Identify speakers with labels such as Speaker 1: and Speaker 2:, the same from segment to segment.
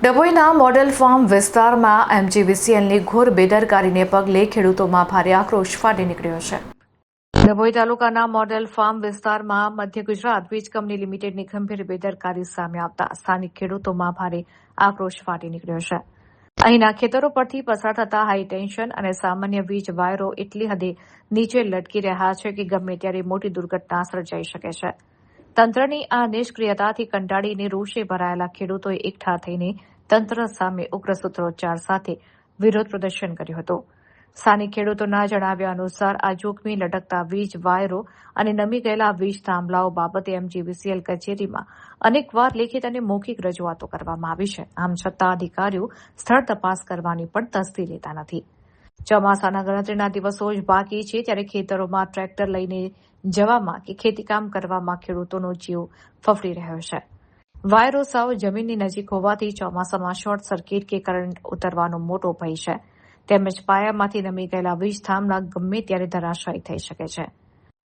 Speaker 1: ડભોઈના model farm વિસ્તારમાં એમજીવીસીએલની ઘોર બેદરકારીને પગલે ખેડૂતોમાં ભારે આક્રોશ ફાટી નીકળ્યો છે। ડભોઈ તાલુકાના મોડેલ ફાર્મ વિસ્તારમાં મધ્ય ગુજરાત વીજ કંપની લિમિટેડની ગંભીર બેદરકારી સામે આવતા સ્થાનિક ખેડૂતોમાં ભારે આક્રોશ ફાટી નીકળ્યો છે। અહીંના ખેતરો પરથી પસાર થતા હાઈ ટેન્શન અને સામાન્ય વીજ વાયરો એટલી હદે નીચે લટકી રહ્યા છે કે ગમે ત્યારે મોટી દુર્ઘટના સર્જાઈ શકે છે। તંત્રની આ નિષ્ક્રિયતાથી કંટાળીને રોષે ભરાયેલા ખેડૂતોએ એકઠા થઈને તંત્ર સામે ઉગ્ર સૂત્રોચ્ચાર સાથે વિરોધ પ્રદર્શન કર્યું હતું। સ્થાનિક ખેડૂતોના જણાવ્યા અનુસાર આ જોખમી લટકતા વીજ વાયરો અને નમી ગયેલા વીજ થાંભલાઓ બાબતે એમજીવીસીએલ કચેરીમાં અનેકવાર લેખિત અને મૌખિક રજૂઆતો કરવામાં આવી છે। આમ છતાં અધિકારીઓ સ્થળ તપાસ કરવાની પણ તસ્દી લેતા નથી। ચોમાસાના ગણતરીના દિવસો જ બાકી છે ત્યારે ખેતરોમાં ટ્રેક્ટર લઈને જવામાં કે ખેતીકામ કરવામાં ખેડૂતોનો જીવ ફફડી રહ્યો છે। વાયરો સાવ જમીનની નજીક હોવાથી ચોમાસામાં શોર્ટ સર્કિટ કે કરંટ ઉતરવાનો મોટો ભય છે, તેમજ પાયામાંથી નમી ગયેલા વીજ થાંભલા ગમે ત્યારે ધરાશાયી થઈ શકે છે।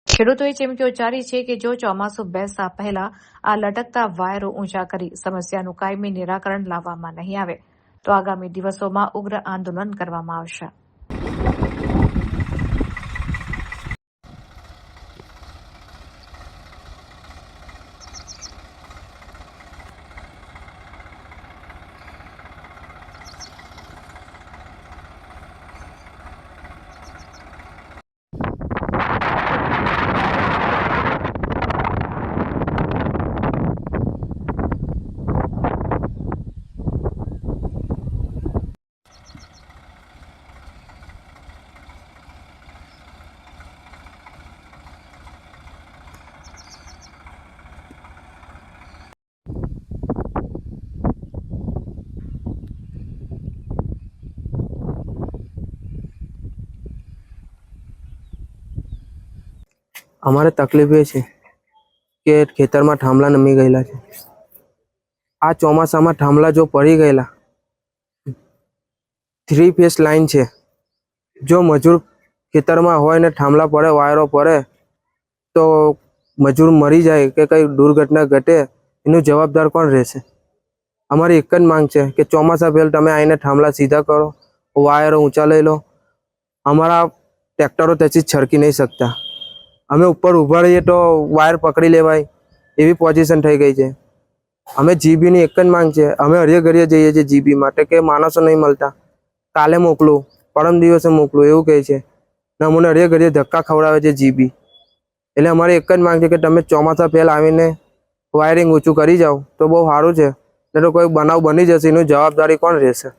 Speaker 1: ખેડૂતોએ ચીમકી ઉચ્ચારી છે કે જો ચોમાસું બેસતા પહેલા આ લટકતા વાયરો ઊંચા કરી સમસ્યાનું કાયમી નિરાકરણ લાવવામાં નહીં આવે તો આગામી દિવસોમાં ઉગ્ર આંદોલન કરવામાં આવશે।
Speaker 2: અમારે તકલીફ એ છે કે ખેતરમાં થાંભલા નમી ગયેલા છે। આ ચોમાસામાં થાંભલા જો પડી ગયેલા 3 ફેસ લાઈન છે, જો મજૂર ખેતરમાં હોય ને થાંભલા પડે વાયરો પડે તો મજૂર મરી જાય કે કઈ દુર્ઘટના ઘટે એનું જવાબદાર કોણ રહેશે? અમારી એક જ માંગ છે કે ચોમાસા પહેલા તમે આવીને થાંભલા સીધા કરો, વાયરો ઊંચા લઈ લો। અમારા ટ્રેક્ટરો તેથી છરકી નહીં શકતા, અમે ઉપર ઊભા રહીએ તો વાયર પકડી લેવાય એવી પોઝિશન થઈ ગઈ છે। અમે જીબીની એક જ માંગ છે, અમે હરિયે ઘડીએ જઈએ છીએ જીબી માટે કે માણસો નહીં મળતા, કાલે મોકલું પરમ દિવસે મોકલું એવું કહે છે ને અમને હરિયે ઘડીએ ધક્કા ખવડાવે છે જીબી। એટલે અમારી એક જ માંગ છે કે તમે ચોમાસા પહેલા આવીને વાયરિંગ ઊંચું કરી જાઓ તો બહુ સારું છે, નહીં તો કોઈ બનાવ બની જશે એનું જવાબદારી કોણ રહેશે?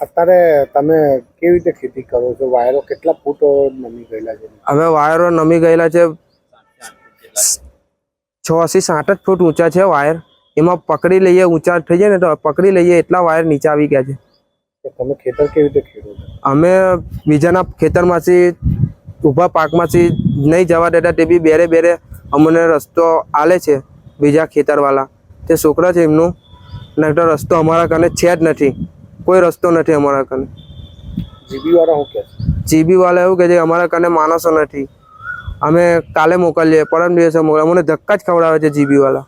Speaker 3: અત્યારે તમે કેવી રીતે ખેતી કરો છો? વાયરો કેટલા ફૂટ નમી ગયેલા છે?
Speaker 2: હવે વાયરો નમી ગયેલા છે 6 થી 7 જ ફૂટ ઊંચા છે વાયર। એમાં પકડી લઈએ ઊંચા થઈ જાય ને તો પકડી લઈએ એટલા વાયર નીચે આવી ગયા છે।
Speaker 3: તમે ખેતર કેવી રીતે ખેડો છો?
Speaker 2: અમે બીજાના ખેતરમાંથી ઊભા પાકમાંથી નહીં જવા દેતા, તે બી બેરે બેરે અમને રસ્તો આલે છે બીજા ખેતરવાળા, તે છોકરા છે એમનું, ને તો રસ્તો અમારા કને છે જ નથી, કોઈ રસ્તો નથી અમારા કને।
Speaker 3: જીબી વાળા શું કહે છે?
Speaker 2: જીબી વાળા એવું કહે છે કે અમારા કને માણસો નથી, અમે કાલે મોકલીએ પરમ દિવસે મોકલીએ, અમને ધક્કા જ ખવડાવે છે જીબી વાળા।